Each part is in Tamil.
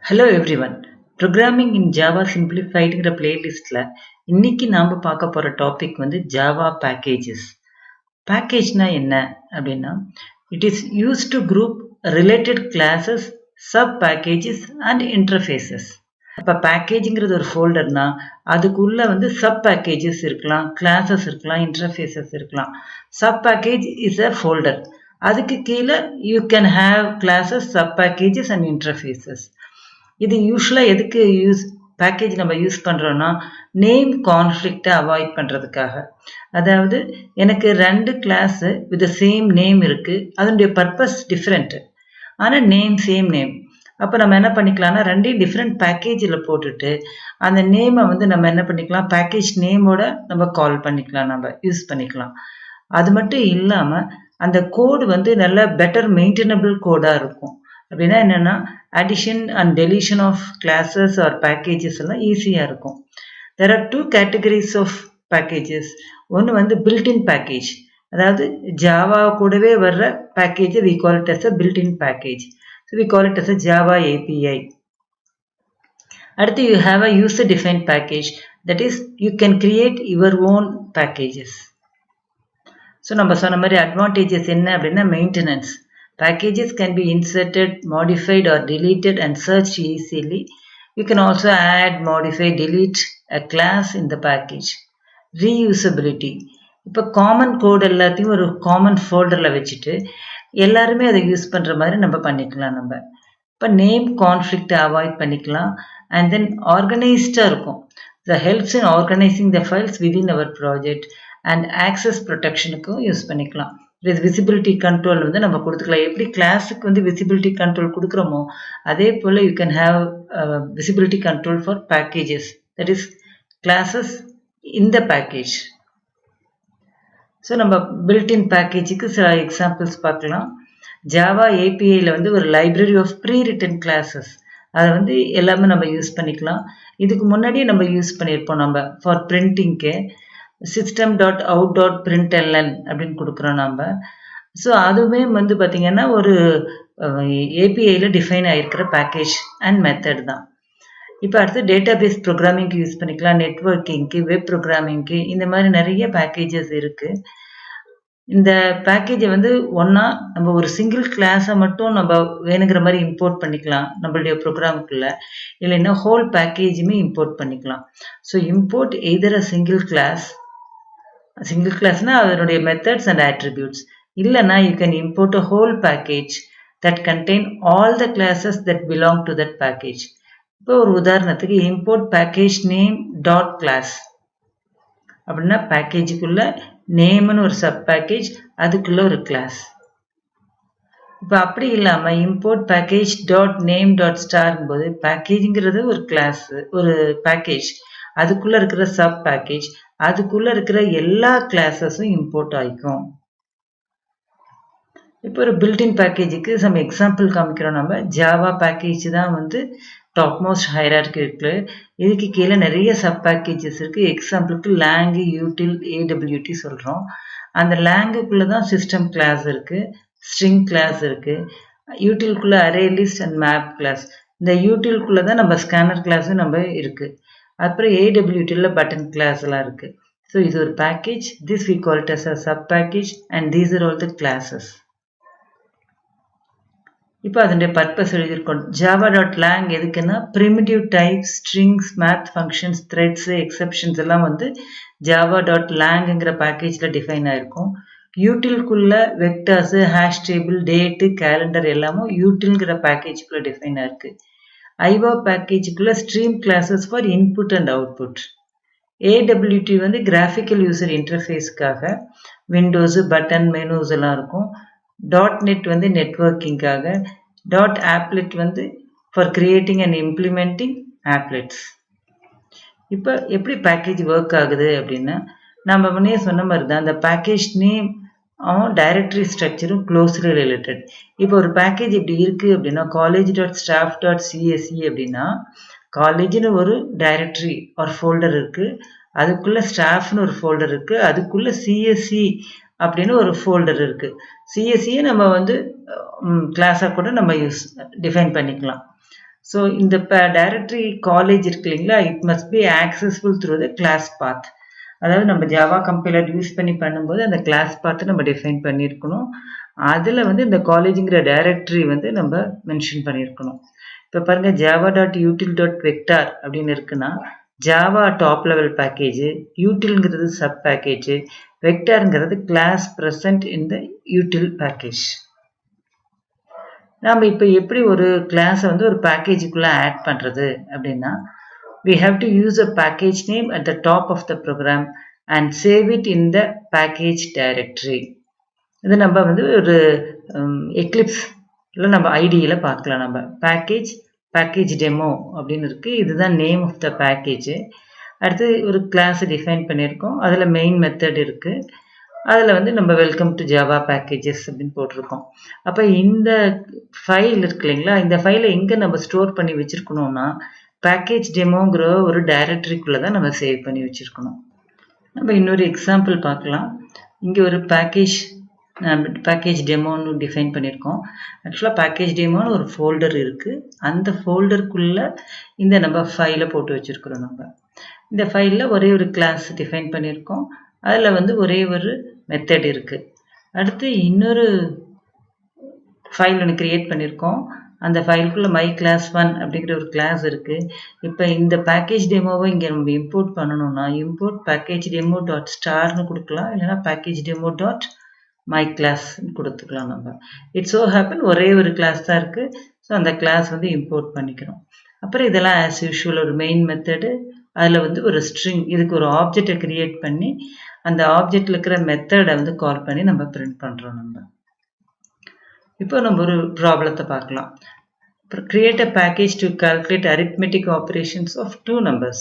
Hello everyone. Programming in Java சிம்பிளிஃபைடுங்கிற பிளேலிஸ்ட்டில் இன்னைக்கு நாம் பார்க்க போகிற டாபிக் வந்து ஜாவா பேக்கேஜஸ். பேக்கேஜ்னா என்ன அப்படின்னா, it is use to group related classes, sub packages and interfaces. இப்போ பேக்கேஜுங்கிறது ஒரு ஃபோல்டர்னா அதுக்குள்ளே வந்து சப் பேக்கேஜஸ் இருக்கலாம், கிளாஸஸ் இருக்கலாம், இன்டர்ஃபேஸஸ் இருக்கலாம். Sub package is a folder. அதுக்கு கீழே you can have classes, sub packages and interfaces. இது யூஸ்வலாக எதுக்கு பேக்கேஜ் நம்ம யூஸ் பண்ணுறோன்னா, நேம் கான்ஃப்ளிக்டை அவாய்ட் பண்ணுறதுக்காக. அதாவது எனக்கு 2 கிளாஸு வித் சேம் நேம் இருக்குது, அதனுடைய பர்பஸ் டிஃப்ரெண்ட்டு, ஆனால் சேம் நேம். அப்போ நம்ம என்ன பண்ணிக்கலாம்னா, 2 டிஃப்ரெண்ட் பேக்கேஜில் போட்டுட்டு அந்த நேமை வந்து நம்ம என்ன பண்ணிக்கலாம், பேக்கேஜ் நேமோட நம்ம கால் பண்ணிக்கலாம், நம்ம யூஸ் பண்ணிக்கலாம். அது மட்டும் இல்லாமல் அந்த கோடு வந்து நல்ல பெட்டர் மெயின்டெனபிள் கோடாக இருக்கும். அப்படின்னா என்னென்னா, addition and deletion of classes or packages எல்லாம் ஈஸியாக இருக்கும். There are 2 categories of packages. ஒன்று வந்து பில்ட்இன் பேக்கேஜ், அதாவது ஜாவா கூடவே வர்ற பேக்கேஜை we call it as a built in package. So we call it as a Java API. அடுத்து you have a user defined package, that is you can create your own packages. So நம்ம சொன்ன மாதிரி அட்வான்டேஜஸ் என்ன அப்படின்னா, maintenance. Packages can be inserted, modified or deleted and searched easily. You can also add, modify, delete a class in the package. Reusability. இப்போ காமன் கோட் எல்லாத்தையும் ஒரு காமன் ஃபோல்டரில் வச்சுட்டு எல்லாருமே அதை யூஸ் பண்ணுற மாதிரி நம்ம பண்ணிக்கலாம். நம்ம இப்போ நேம் கான்ஃப்ளிக்டை அவாய்ட் பண்ணிக்கலாம். அண்ட் தென் ஆர்கனைஸ்டாக இருக்கும். The helps in organising the files within our project and access ப்ரொடெக்ஷனுக்கும் யூஸ் பண்ணிக்கலாம். விசிபிலிட்டி கண்ட்ரோல் வந்து நம்ம கொடுத்துக்கலாம். எப்படி கிளாஸுக்கு வந்து விசிபிலிட்டி கண்ட்ரோல் கொடுக்குறோமோ அதே போல் you can have visibility control for packages, that is classes in the package. So நம்ம பில்ட்இன் பேக்கேஜுக்கு சில எக்ஸாம்பிள்ஸ் பார்க்கலாம். ஜாவா ஏபிஐயில் வந்து ஒரு library of pre written classes, அதை வந்து எல்லாமே நம்ம யூஸ் பண்ணிக்கலாம். இதுக்கு முன்னாடியே நம்ம யூஸ் பண்ணியிருப்போம். நம்ம ஃபார் பிரிண்டிங்க்கு system.out.println அப்படின்னு கொடுக்குறோம் நம்ம. ஸோ அதுவுமே வந்து பார்த்திங்கன்னா ஒரு ஏபிஐயில் டிஃபைன் ஆகிருக்கிற பேக்கேஜ் அண்ட் மெத்தட் தான். இப்போ அடுத்து டேட்டா பேஸ் ப்ரோக்ராமிங்க்கு யூஸ் பண்ணிக்கலாம், நெட்வொர்க்கிங்க்கு, வெப் ப்ரோக்ராமிங்க்கு, இந்த மாதிரி நிறைய பேக்கேஜஸ் இருக்குது. இந்த பேக்கேஜை வந்து ஒன்றா நம்ம ஒரு சிங்கிள் கிளாஸை மட்டும் நம்ம வேணுங்கிற மாதிரி இம்போர்ட் பண்ணிக்கலாம் நம்மளுடைய ப்ரோக்ராமுக்குள்ளே, இல்லைன்னா ஹோல் பேக்கேஜுமே இம்போர்ட் பண்ணிக்கலாம். So import either a single கிளாஸ்னால் அதனுடைய மெத்தட்ஸ் அண்ட் ஆட்ரிபியூட்ஸ், இல்லைன்னா you can import a whole package that contain all the classes that belong to that package. இப்போ ஒரு உதாரணத்துக்கு import package name dot class அப்படின்னா பேக்கேஜுக்குள்ள நேம்னு ஒரு சப் பேக்கேஜ், அதுக்குள்ள ஒரு கிளாஸ். இப்போ அப்படி இல்லாமல் import package dot name dot ஸ்டார்ங்கும் போது பேக்கேஜுங்கிறது ஒரு கிளாஸ், ஒரு பேக்கேஜ், அதுக்குள்ளே இருக்கிற சப் பேக்கேஜ், அதுக்குள்ளே இருக்கிற எல்லா கிளாஸஸும் இம்போர்ட் ஆகிக்கும். இப்போ ஒரு பில்ட்இன் பேக்கேஜுக்கு சம் எக்ஸாம்பிள் காமிக்கிறோம். நம்ம ஜாவா பேக்கேஜ் தான் வந்து டாப் மோஸ்ட் ஹைரார்கி இருக்குது. இதுக்கு கீழே நிறைய சப் பேக்கேஜஸ் இருக்குது. எக்ஸாம்பிளுக்கு லேங்கு, யூட்டில், ஏடபிள்யூடி சொல்கிறோம். அந்த லேங்குக்குள்ளே தான் சிஸ்டம் கிளாஸ் இருக்குது, ஸ்ட்ரிங் கிளாஸ் இருக்குது, யூட்டிலுக்குள்ளே array list and map class. இந்த யூட்டிலுக்குள்ளே தான் நம்ம ஸ்கேனர் கிளாஸும் நம்ம இருக்குது. அப்புறம் ஏடபிள்யூடியில் பட்டன் கிளாஸ் எல்லாம் இருக்குது. ஸோ இது ஒரு package, this we call it as a sub package and these are all the classes. இப்போ அதனுடைய பர்பஸ் எழுதியிருக்கோம். java.lang எதுக்குன்னா primitive types, strings, math functions, threads, exceptions எல்லாம் வந்து java.langங்கிற பேக்கேஜில் டிஃபைன் ஆகிருக்கும். யூட்டிலுக்குள்ள vectors, hash table, date, calendar எல்லாமும் யூட்டில்ங்கிற பேக்கேஜுக்குள்ளே டிஃபைன் ஆயிருக்கு. ஐஓ பேக்கேஜுக்குள்ளே stream classes for input and output. AWT வந்து கிராஃபிக்கல் யூசர் இன்டர்ஃபேஸ்க்காக விண்டோஸு, பட்டன், மெனூஸ் எல்லாம் இருக்கும். .NET வந்து நெட்வொர்க்கிங்காக, .applet வந்து ஃபார் கிரியேட்டிங் அண்ட் இம்ப்ளிமெண்டிங் ஆப்லெட்ஸ். இப்போ எப்படி பேக்கேஜ் ஒர்க் ஆகுது அப்படின்னா, நம்ம முன்னே சொன்ன மாதிரி தான் அந்த பேக்கேஜ் நேம் டைரக்டரி ஸ்ட்ரக்சரும் க்ளோஸ்லி ரிலேட்டட். இப்போ ஒரு பேக்கேஜ் இப்படி இருக்குது அப்படின்னா, college.staff.csc அப்படின்னா காலேஜ்னு ஒரு டைரக்டரி ஒரு ஃபோல்டர் இருக்குது, அதுக்குள்ளே ஸ்டாஃப்னு ஒரு ஃபோல்டர் இருக்குது, அதுக்குள்ளே சிஎஸ்சி அப்படின்னு ஒரு ஃபோல்டர் இருக்குது. சிஎஸ்சியை நம்ம வந்து கிளாஸாக கூட நம்ம டிஃபைன் பண்ணிக்கலாம். ஸோ இந்த டைரக்டரி காலேஜ் இருக்கு இல்லைங்களா, it must be accessful through the class path. அதாவது நம்ம ஜாவா கம்பைலர் யூஸ் பண்ணி பண்ணும்போது அந்த கிளாஸ் பார்த்து நம்ம டிஃபைன் பண்ணியிருக்கணும். அதில் வந்து இந்த காலேஜுங்கிற டைரக்டரி வந்து நம்ம மென்ஷன் பண்ணியிருக்கணும். இப்போ பாருங்க, java.util.vector அப்படின்னு இருக்குன்னா ஜாவா டாப் லெவல் பேக்கேஜ், யூட்டில்ங்கிறது சப் பேக்கேஜ், வெக்டார்ங்கிறது class present in the util package. நாம் இப்போ எப்படி ஒரு கிளாஸை வந்து ஒரு பேக்கேஜுக்குள்ளே ஆட் பண்ணுறது அப்படின்னா, we have to use a package name at the top of the program and save it in the package directory. இது நம்ம வந்து ஒரு எக்லிப்ஸ் இல்லை நம்ம ஐடியில் பார்க்கலாம். நம்ம பேக்கேஜ் டெமோ அப்படின்னு இருக்குது. இதுதான் நேம் ஆஃப் த பேக்கேஜ். அடுத்து ஒரு கிளாஸை டிஃபைன் பண்ணியிருக்கோம். அதில் மெயின் மெத்தட் இருக்குது. அதில் வந்து நம்ம வெல்கம் டு ஜாவா பேக்கேஜஸ் அப்படின்னு போட்டிருக்கோம். அப்போ இந்த ஃபைல் இருக்கு இல்லைங்களா, இந்த ஃபைலை எங்கே நம்ம ஸ்டோர் பண்ணி வச்சுருக்கணும்னா பேக்கேஜ் டெமோங்கிற ஒரு டைரக்டரிக்குள்ளே தான் நம்ம சேவ் பண்ணி வச்சுருக்கணும். நம்ம இன்னொரு எக்ஸாம்பிள் பார்க்கலாம். இங்கே ஒரு பேக்கேஜ் டெமோன்னு டிஃபைன் பண்ணியிருக்கோம். ஆக்சுவலாக பேக்கேஜ் டெமோன்னு ஒரு ஃபோல்டர் இருக்குது. அந்த ஃபோல்டருக்குள்ளே இந்த நம்ம ஃபைலை போட்டு வச்சுருக்குறோம். நம்ம இந்த ஃபைலில் ஒரே ஒரு கிளாஸ் டிஃபைன் பண்ணியிருக்கோம். அதில் வந்து ஒரே ஒரு மெத்தட் இருக்குது. அடுத்து இன்னொரு ஃபைல் ஒன்று க்ரியேட் பண்ணியிருக்கோம். அந்த ஃபைலுக்குள்ளே மை கிளாஸ் 1 அப்படிங்கிற ஒரு கிளாஸ் இருக்குது. இப்போ இந்த பேக்கேஜ் டெமோவை இங்கே நம்ம இம்போர்ட் பண்ணணும்னா இம்போர்ட் பேக்கேஜ் டெமோ டாட் ஸ்டார்னு கொடுக்கலாம், இல்லைனா package demo dot my class கொடுத்துக்கலாம். நம்ம இட்ஸ் ஸோ ஹேப்பன் ஒரே ஒரு கிளாஸ் தான் இருக்குது. ஸோ அந்த கிளாஸ் வந்து இம்போர்ட் பண்ணிக்கிறோம். அப்புறம் இதெல்லாம் ஆஸ் யூஷுவல் ஒரு மெயின் மெத்தடு, அதில் வந்து ஒரு ஸ்ட்ரிங், இதுக்கு ஒரு ஆப்ஜெக்டை க்ரியேட் பண்ணி அந்த ஆப்ஜெக்டில் இருக்கிற மெத்தடை வந்து கால் பண்ணி நம்ம பிரிண்ட் பண்ணுறோம். நம்ம இப்போ நம்ம ஒரு ப்ராப்ளத்தை பார்க்கலாம். Create a package to calculate arithmetic operations of two numbers.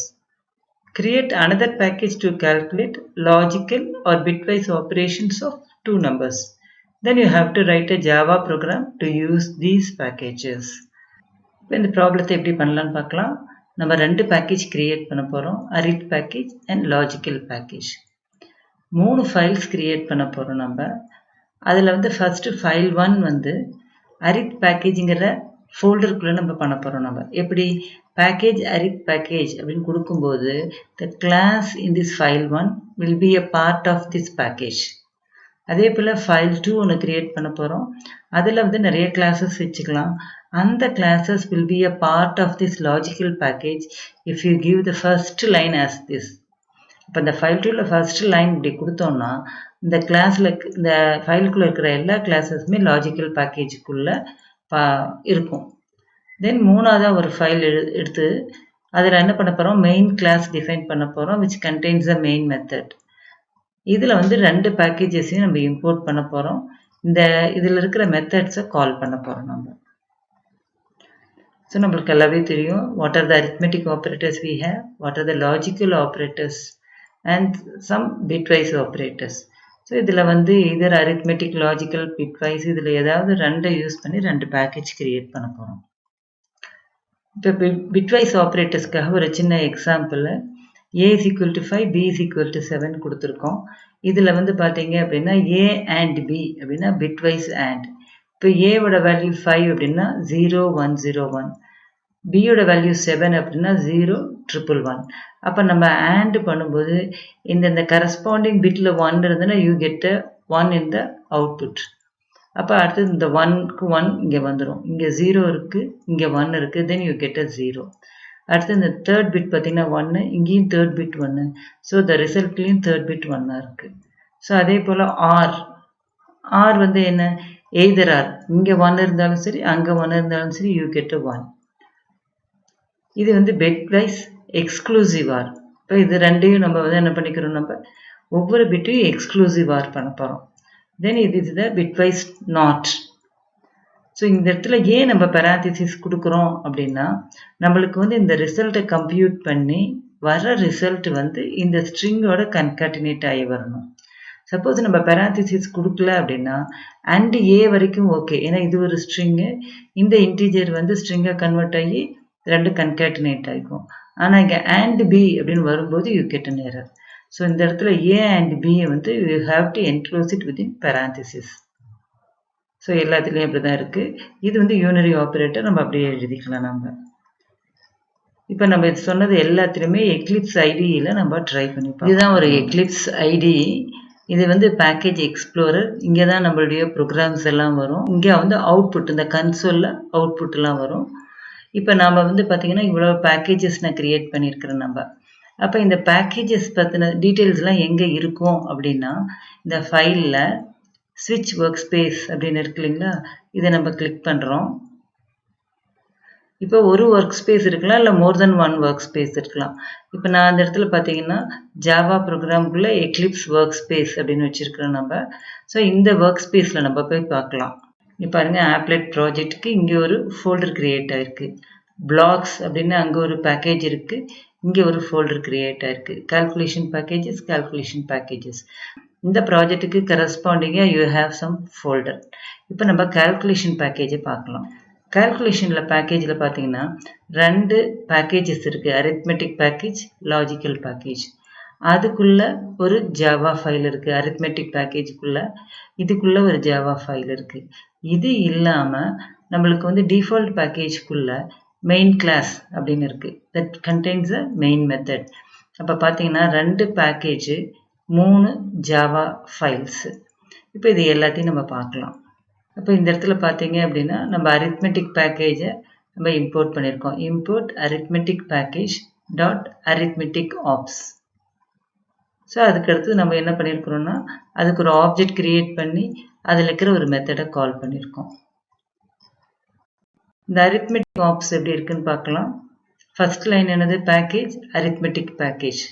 Create another package to calculate logical or bitwise operations of two numbers. Then you have to write a Java program to use these packages. இப்போ இந்த ப்ராப்ளத்தை எப்படி பண்ணலான்னு பார்க்கலாம். நம்ம 2 பேக்கேஜ் கிரியேட் பண்ண போகிறோம், arith package and logical package. 3 files create பண்ண போகிறோம். நம்ம அதில் வந்து ஃபஸ்ட்டு ஃபைல் 1 வந்து arith பேக்கேஜுங்கிற ஃபோல்டருக்குள்ளே நம்ம பண்ண போகிறோம். நம்ம எப்படி பேக்கேஜ் arith பேக்கேஜ் அப்படின்னு கொடுக்கும்போது the class in this file 1 will be a part of this package. அதே போல் ஃபைல் 2 ஒன்று கிரியேட் பண்ண போகிறோம். அதில் வந்து நிறைய கிளாஸஸ் வச்சுக்கலாம். அந்த classes will be a part of this logical package if you give the first line as this. இப்போ இந்த ஃபைல் 2ல் ஃபர்ஸ்ட் லைன் இப்படி கொடுத்தோம்னா இந்த கிளாஸில் இந்த ஃபைலுக்குள்ளே இருக்கிற எல்லா கிளாஸஸுமே லாஜிக்கல் பேக்கேஜுக்குள்ளே இருக்கும். தென் 3ஆவதாக ஒரு ஃபைல் எடுத்து அதில் என்ன பண்ண போகிறோம், மெயின் கிளாஸ் டிஃபைன் பண்ண போகிறோம் which contains the main method. இதில் வந்து 2 பேக்கேஜஸையும் நம்ம இம்போர்ட் பண்ண போகிறோம். இதில் இருக்கிற மெத்தட்ஸை கால் பண்ண போகிறோம். நம்ம ஸோ நம்மளுக்கு எல்லாமே தெரியும், what are the arithmetic operators we have, what are the logical operators and some bitwise operators. So இதில் வந்து இதர் arithmetic, logical, bitwise இதில் ஏதாவது 2 யூஸ் பண்ணி 2 பேக்கேஜ் கிரியேட் பண்ண போகிறோம். இப்போ bitwise ஆப்ரேட்டர்ஸ்க்காக ஒரு சின்ன example, a is equal to 5, b is equal to 7 கொடுத்துருக்கோம். இதில் வந்து பார்த்தீங்க அப்படின்னா a and b அப்படின்னா bitwise and. இப்போ ஏவோட வேல்யூ 5 அப்படின்னா 0 1 0 1, பியோட வேல்யூ 7 அப்படின்னா 0 1 1. அப்போ நம்ம AND பண்ணும்போது இந்த கரஸ்பாண்டிங் பிட்டில் 1 இருந்ததுன்னா you get 1 in the output. அப்போ அடுத்தது இந்த 1க்கு 1 இங்கே வந்துடும், இங்கே 0 இருக்குது, இங்கே 1 இருக்குது, தென் யூ கெட் 0. அடுத்து இந்த தேர்ட் பிட் பார்த்தீங்கன்னா 1, இங்கேயும் தேர்ட் பிட் 1. ஸோ இந்த ரிசல்ட்லேயும் தேர்ட் பிட் 1 இருக்குது. ஸோ அதே போல் ஆர் வந்து என்ன, எய்தர் ஆர், இங்கே 1 இருந்தாலும் சரி அங்கே 1 இருந்தாலும் சரி யூ கெட் 1. இது வந்து பிட்வைஸ் எக்ஸ்க்ளூசிவ் ஆர். இப்போ இது ரெண்டையும் நம்ம வந்து என்ன பண்ணிக்கிறோம், நம்ம ஒவ்வொரு பிட்டையும் எக்ஸ்க்ளூசிவ் ஆர் பண்ண போகிறோம். தென் இது த பிட்வைஸ் நாட். ஸோ இந்த இடத்துல ஏன் நம்ம பெராந்திசிஸ் கொடுக்குறோம் அப்படின்னா நம்மளுக்கு வந்து இந்த ரிசல்ட்டை கம்ப்யூட் பண்ணி வர ரிசல்ட் வந்து இந்த ஸ்ட்ரிங்கோட கன்காட்டினேட் ஆகி வரணும். சப்போஸ் நம்ம பெராந்திசிஸ் கொடுக்கல அப்படின்னா அண்ட் ஏ வரைக்கும் ஓகே, ஏன்னா இது ஒரு ஸ்ட்ரிங்கு, இந்த இன்டீஜர் வந்து ஸ்ட்ரிங்கை கன்வெர்ட் ஆகி 2 கன்காட்டினேட் ஆகிக்கும். ஆனால் இங்கே அண்ட் பி அப்படின்னு வரும்போது you get an error. So இந்த இடத்துல ஏ அண்ட் பியை வந்து you have to enclose it within parenthesis. So எல்லாத்துலேயும் அப்படி தான் இருக்குது. இது வந்து யூனரி ஆப்ரேட்டர், நம்ம அப்படியே எழுதிக்கலாம். நம்ம இப்போ நம்ம சொன்னது எல்லாத்துலேயுமே எக்லிப்ஸ் ஐடியில் நம்ம ட்ரை பண்ணி பார்ப்போம். இதுதான் ஒரு எக்லிப்ஸ் ஐடி. இது வந்து பேக்கேஜ் எக்ஸ்ப்ளோரர். இங்கே தான் நம்மளுடைய ப்ரோக்ராம்ஸ் எல்லாம் வரும். இங்கே வந்து அவுட்புட், இந்த கன்சோலில் அவுட்புட்லாம் வரும். இப்போ நாம் வந்து பார்த்திங்கன்னா இவ்வளோ பேக்கேஜஸ் நான் க்ரியேட் பண்ணியிருக்கிறேன் நம்ம. அப்போ இந்த பேக்கேஜஸ் பற்றின டீட்டெயில்ஸ்லாம் எங்கே இருக்கும் அப்படின்னா, இந்த ஃபைலில் ஸ்விட்ச் ஒர்க் ஸ்பேஸ் அப்படின்னு இருக்கு இல்லைங்களா, இதை நம்ம கிளிக் பண்ணுறோம். இப்போ ஒரு ஒர்க் ஸ்பேஸ் இருக்கலாம், இல்லை மோர் தென் ஒன் ஒர்க் ஸ்பேஸ் இருக்கலாம். இப்போ நான் அந்த இடத்துல பார்த்தீங்கன்னா ஜாவா ப்ரோக்ராமுக்குள்ளே எக்லிப்ஸ் ஒர்க் ஸ்பேஸ் அப்படின்னு வச்சுருக்கிறோம் நம்ம. ஸோ இந்த ஒர்க் ஸ்பேஸில் நம்ம போய் பார்க்கலாம். இப்போ பாருங்கள், ஆப்லெட் ப்ராஜெக்ட்டுக்கு இங்கே ஒரு ஃபோல்டர் க்ரியேட் ஆகிருக்கு. பிளாக்ஸ் அப்படின்னு அங்கே ஒரு பேக்கேஜ் இருக்குது, இங்கே ஒரு ஃபோல்டர் க்ரியேட் ஆகிருக்கு. Calculation packages. இந்த ப்ராஜெக்ட்டுக்கு கரஸ்பாண்டிங்காக யூ ஹேவ் சம் ஃபோல்டர். இப்போ நம்ம கால்குலேஷன் பேக்கேஜை பார்க்கலாம். கால்குலேஷனில் பேக்கேஜில் பார்த்தீங்கன்னா 2 பேக்கேஜஸ் இருக்குது. Arithmetic package, logical package. அதுக்குள்ளே ஒரு ஜாவா ஃபைல் இருக்குது. அரித்மெட்டிக் பேக்கேஜுக்குள்ளே இதுக்குள்ளே ஒரு ஜாவா ஃபைல் இருக்குது. இது இல்லாமல் நம்மளுக்கு வந்து டிஃபால்ட் பேக்கேஜுக்குள்ளே மெயின் கிளாஸ் அப்படின்னு இருக்குது. That contains a main method. அப்போ பார்த்தீங்கன்னா 2 பேக்கேஜு, 3 ஜாவா ஃபைல்ஸு. இப்போ இது எல்லாத்தையும் நம்ம பார்க்கலாம். அப்போ இந்த இடத்துல பார்த்தீங்க அப்படின்னா நம்ம அரித்மெட்டிக் பேக்கேஜை நம்ம இம்போர்ட் பண்ணியிருக்கோம். Import arithmetic package dot arithmetic apps. So அதுக்கடுத்து நம்ம என்ன பண்ணியிருக்கிறோம்னா அதுக்கு ஒரு ஆப்ஜெக்ட் கிரியேட் பண்ணி அதில் இருக்கிற ஒரு மெத்தடை கால் பண்ணியிருக்கோம். இந்த அரித்மெட்டிக் ஆப்ஸ் எப்படி இருக்குன்னு பார்க்கலாம். ஃபர்ஸ்ட் லைன் என்னது? Package arithmetic package.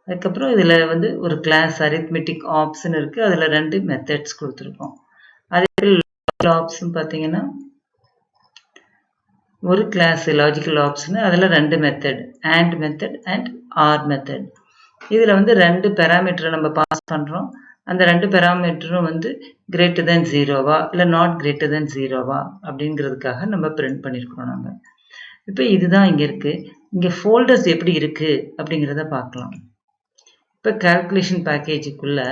அதுக்கப்புறம் இதில் வந்து ஒரு கிளாஸ் அரித்மெட்டிக் ஆப்ஸ்ன்னு இருக்குது. அதில் 2 மெத்தட்ஸ் கொடுத்துருக்கோம். அதே ஆப்ஸ்ன்னு பார்த்தீங்கன்னா ஒரு கிளாஸ் லாஜிக்கல் ஆப்ஸ்ன்னு அதில் 2 method, AND method and OR method. இதில் வந்து 2 பேராமீட்டரை நம்ம பாஸ் பண்ணுறோம். அந்த 2 பேராமீட்டரும் வந்து கிரேட்டர் தென் 0வா இல்லை நாட் கிரேட்டர் தென் 0வா அப்படிங்கிறதுக்காக நம்ம பிரிண்ட் பண்ணியிருக்கிறோம் நம்ம. இப்போ இதுதான் இங்கே இருக்குது. இங்கே ஃபோல்டர்ஸ் எப்படி இருக்குது அப்படிங்கிறத பார்க்கலாம். இப்போ கால்குலேஷன் பேக்கேஜுக்குள்ளே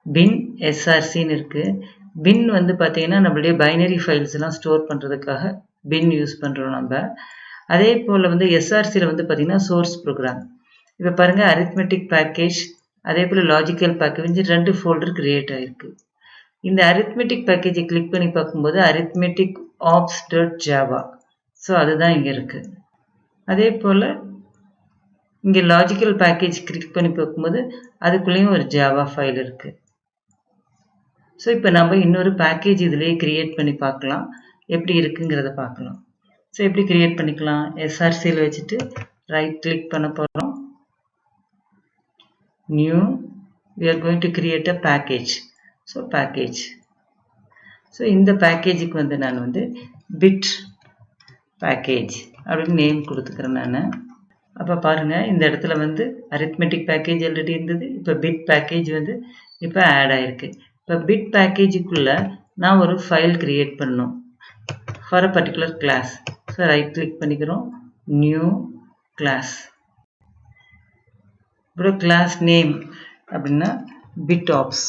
பின் எஸ்ஆர்சின்னு இருக்குது. பின் வந்து பார்த்தீங்கன்னா நம்மளுடைய பைனரி ஃபைல்ஸ் எல்லாம் ஸ்டோர் பண்ணுறதுக்காக பின் யூஸ் பண்ணுறோம் நம்ம. அதே போல் வந்து எஸ்ஆர்சியில் வந்து பார்த்தீங்கன்னா சோர்ஸ் ப்ரோக்ராம். இப்போ பாருங்கள், அரித்மெட்டிக் பேக்கேஜ் அதே போல் லாஜிக்கல் பேக்கேஜ் 2 ஃபோல்டர் கிரியேட் ஆகிருக்கு. இந்த அரித்மெட்டிக் பேக்கேஜை கிளிக் பண்ணி பார்க்கும்போது arithmetic apps dot Java. So அதுதான் இங்கே இருக்குது. அதே போல் இங்கே லாஜிக்கல் பேக்கேஜ் கிளிக் பண்ணி பார்க்கும்போது அதுக்குள்ளேயும் ஒரு ஜாவா ஃபைல் இருக்குது. ஸோ இப்போ நம்ம இன்னொரு பேக்கேஜ் இதிலேயே க்ரியேட் பண்ணி பார்க்கலாம், எப்படி இருக்குங்கிறத பார்க்கலாம். ஸோ எப்படி க்ரியேட் பண்ணிக்கலாம்? எஸ்ஆர்சியில் வச்சுட்டு ரைட் கிளிக் பண்ண போகிறோம். New, we are going to create a package. So package. So இந்த பேக்கேஜுக்கு வந்து நான் வந்து பிட் பேக்கேஜ் அப்படின்னு நேம் கொடுத்துக்கிறேன் நான். அப்போ பாருங்கள், இந்த இடத்துல வந்து அரித்மெட்டிக் பேக்கேஜ் ஆல்ரெடி இருந்தது. இப்போ பிட் பேக்கேஜ் வந்து இப்போ ஆட் ஆகிருக்கு. இப்போ பிட் பேக்கேஜுக்குள்ளே நான் ஒரு ஃபைல் க்ரியேட் பண்ணணும் for a particular class. So right click பண்ணிக்கிறோம், நியூ கிளாஸ். இப்போ கிளாஸ் நேம் அப்படின்னா பிட் ஆப்ஸ்.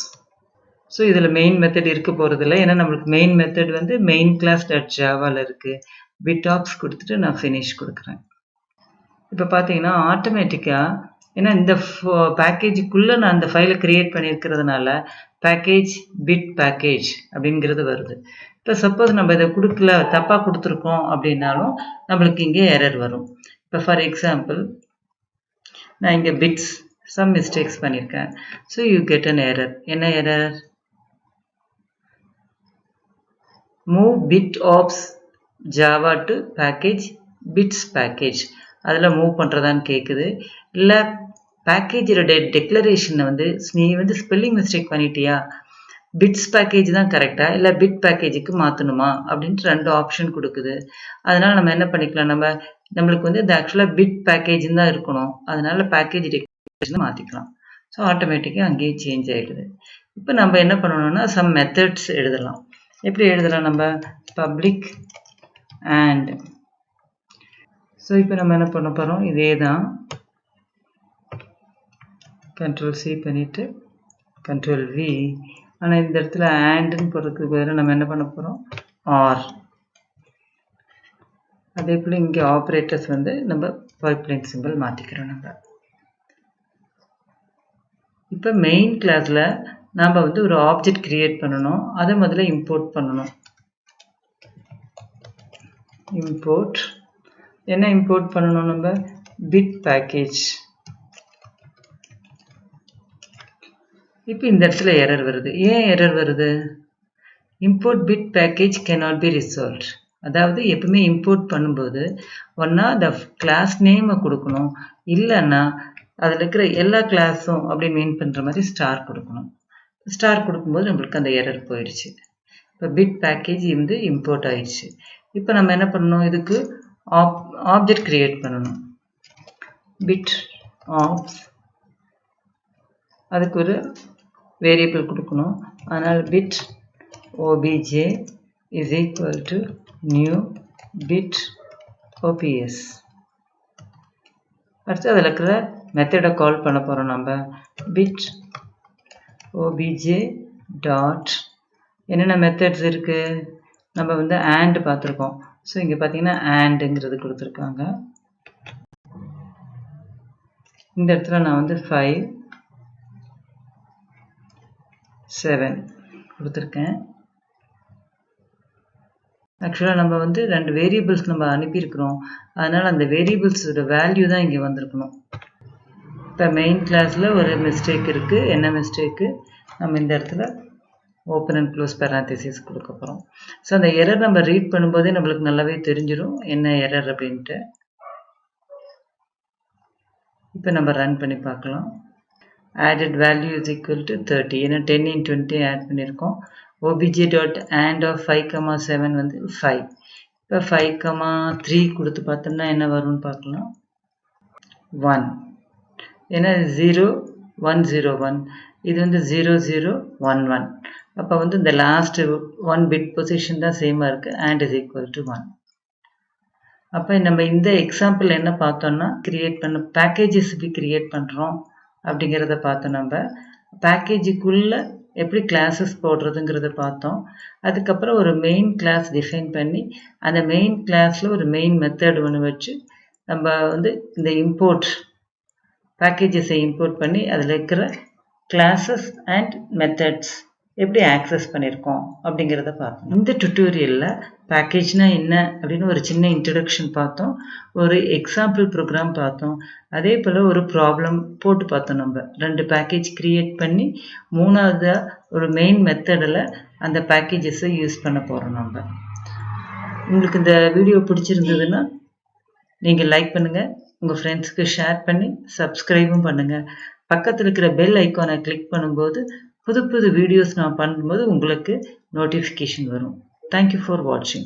ஸோ இதில் மெயின் மெத்தட் இருக்க போகிறதில்ல, ஏன்னா நம்மளுக்கு மெயின் மெத்தட் வந்து மெயின் கிளாஸ் டாட் ஜாவாவில் இருக்குது. பிட் ஆப்ஸ் கொடுத்துட்டு நான் ஃபினிஷ் கொடுக்குறேன். இப்போ பார்த்தீங்கன்னா ஆட்டோமேட்டிக்காக, ஏன்னா இந்த பேக்கேஜுக்குள்ளே நான் அந்த ஃபைலை க்ரியேட் பண்ணியிருக்கிறதுனால பேக்கேஜ் பிட் பேக்கேஜ் அப்படிங்கிறது வருது. இப்போ சப்போஸ் நம்ம இதை கொடுக்கல, தப்பாக கொடுத்துருக்கோம் அப்படின்னாலும் நம்மளுக்கு இங்கே எரர் வரும். இப்போ ஃபார் எக்ஸாம்பிள் நான் இங்கே பிட்ஸ் சம் மிஸ்டேக்ஸ் பண்ணியிருக்கேன். So you get an error. என்ன error? Move bit ops Java to package bits package. அதில் மூவ் பண்ணுறதான்னு கேட்குது. இல்லை பேக்கேஜோட டெக்ளரேஷனை வந்து நீ வந்து ஸ்பெல்லிங் மிஸ்டேக் பண்ணிட்டியா, பிட்ஸ் பேக்கேஜ் தான் கரெக்டாக இல்லை பிட் பேக்கேஜுக்கு மாற்றணுமா அப்படின்ட்டு 2 ஆப்ஷன் கொடுக்குது. அதனால் நம்ம என்ன பண்ணிக்கலாம், நம்மளுக்கு வந்து இந்த ஆக்சுவலாக பிட் பேக்கேஜ்னு தான் இருக்கணும். அதனால் பேக்கேஜ் டெக்ளரேஷனை மாற்றிக்கலாம். ஸோ ஆட்டோமேட்டிக்காக அங்கேயே சேஞ்ச் ஆகிடுது. இப்போ நம்ம என்ன பண்ணணும்னா சம் மெத்தட்ஸ் எழுதலாம். எப்படி எழுதலாம்? நம்ம பப்ளிக் அண்ட். ஸோ இப்போ நம்ம என்ன பண்ண போகிறோம், இதே தான் Ctrl+C பண்ணிவிட்டு Ctrl+V. ஆனால் இந்த இடத்துல ஆண்டுன்னு போடுறதுக்கு பதிலாக நம்ம என்ன பண்ண போகிறோம், ஆர். அதே போல் இங்கே ஆப்ரேட்டர்ஸ் வந்து நம்ம பைப்லைன் சிம்பிள் மாற்றிக்கிறோம். நம்ம இப்போ மெயின் கிளாஸில் நாம் வந்து ஒரு ஆப்ஜெக்ட் கிரியேட் பண்ணணும். அதை முதல்ல இம்போர்ட் பண்ணணும். இம்போர்ட் என்ன இம்போர்ட் பண்ணணும்? நம்ம பிட் பேக்கேஜ். இப்போ இந்த இடத்துல எரர் வருது. ஏன் எரர் வருது? Import bit package cannot be resolved. அதாவது எப்பவுமே இம்போர்ட் பண்ணும்போது ஒன்னா அந்த கிளாஸ் நேமை கொடுக்கணும், இல்லைன்னா அதில் இருக்கிற எல்லா கிளாஸும் அப்படி மீன் பண்ணுற மாதிரி ஸ்டார் கொடுக்கணும். ஸ்டார் கொடுக்கும்போது நம்மளுக்கு அந்த எரர் போயிடுச்சு. இப்போ பிட் பேக்கேஜ் வந்து இம்போர்ட் ஆயிடுச்சு. இப்போ நம்ம என்ன பண்ணணும்? இதுக்கு ஆப்ஜெக்ட் கிரியேட் பண்ணணும். பிட் ஆப்ஸ், அதுக்கு ஒரு வேரியபிள் கொடுக்கணும். அதனால் bit obj is equal to new bit ops. அடுத்து அதில் இருக்கிற மெத்தடை கால் பண்ண போகிறோம். நம்ம bit obj டாட் என்னென்ன மெத்தட்ஸ் இருக்குது? நம்ம வந்து and பார்த்துருக்கோம். ஸோ இங்கே பார்த்தீங்கன்னா andங்கிறது கொடுத்துருக்காங்க. இந்த இடத்துல நான் வந்து 5 7 கொடுத்துருக்கேன். ஆக்சுவலாக நம்ம வந்து 2 வேரியபிள்ஸ் நம்ம அனுப்பியிருக்கிறோம். அதனால் அந்த வேரியபிள்ஸோட வேல்யூ தான் இங்கே வந்திருக்கணும். இப்போ மெயின் கிளாஸில் ஒரு மிஸ்டேக் இருக்குது. என்ன மிஸ்டேக்கு? நம்ம இந்த இடத்துல ஓப்பன் அண்ட் க்ளோஸ் பேராந்தசிஸ் கொடுக்க போகிறோம். ஸோ அந்த எரர் நம்ம ரீட் பண்ணும்போதே நம்மளுக்கு நல்லாவே தெரிஞ்சிடும் என்ன எரர் அப்படின்ட்டு. இப்போ நம்ம ரன் பண்ணி பார்க்கலாம். added value is equal to 30. ஏன்னா 10 in 20 ஆட் பண்ணியிருக்கோம். obj.and of 5,7 வந்து 5. இப்போ 5,3 கொடுத்து பார்த்தோம்னா என்ன வரும்னு பார்க்கலாம். 1. ஏன்னா 0 1 0 1, இது வந்து 0 0 1 1. அப்போ வந்து இந்த லாஸ்ட் 1 பிட் பொசிஷன் தான் சேமாக இருக்குது. and is equal to 1. அப்போ நம்ம இந்த எக்ஸாம்பிள் என்ன பார்த்தோம்னா, கிரியேட் பண்ண பேக்கேஜஸ் எப்படி கிரியேட் பண்ணுறோம் அப்படிங்கிறத பார்த்தோம். நம்ம பேக்கேஜுக்குள்ளே எப்படி கிளாஸஸ் போடுறதுங்கிறத பார்த்தோம். அதுக்கப்புறம் ஒரு மெயின் கிளாஸ் டிஃபைன் பண்ணி அந்த மெயின் கிளாஸில் ஒரு மெயின் மெத்தட் ஒன்று வச்சு நம்ம வந்து இந்த இம்போர்ட் பேக்கேஜஸை இம்போர்ட் பண்ணி அதில் இருக்கிற கிளாஸஸ் அண்ட் மெத்தட்ஸ் எப்படி ஆக்சஸ் பண்ணியிருக்கோம் அப்படிங்கிறத பார்த்தோம். இந்த டுட்டோரியலில் பேக்கேஜ்னால் என்ன அப்படின்னு ஒரு சின்ன இன்ட்ரடக்ஷன் பார்த்தோம். ஒரு எக்ஸாம்பிள் ப்ரோக்ராம் பார்த்தோம். அதே போல் ஒரு ப்ராப்ளம் போட்டு பார்த்தோம். நம்ம 2 பேக்கேஜ் க்ரியேட் பண்ணி 3ஆவதாக ஒரு மெயின் மெத்தடில் அந்த பேக்கேஜஸை யூஸ் பண்ண போகிறோம். நம்ம உங்களுக்கு இந்த வீடியோ பிடிச்சிருந்ததுன்னா நீங்கள் லைக் பண்ணுங்கள், உங்கள் ஃப்ரெண்ட்ஸுக்கு ஷேர் பண்ணி சப்ஸ்கிரைபும் பண்ணுங்கள். பக்கத்தில் இருக்கிற பெல் ஐக்கானை கிளிக் பண்ணும்போது புது புது வீடியோஸ் நான் பண்ணும்போது உங்களுக்கு நோட்டிஃபிகேஷன் வரும். தேங்க்யூ ஃபார் வாட்சிங்.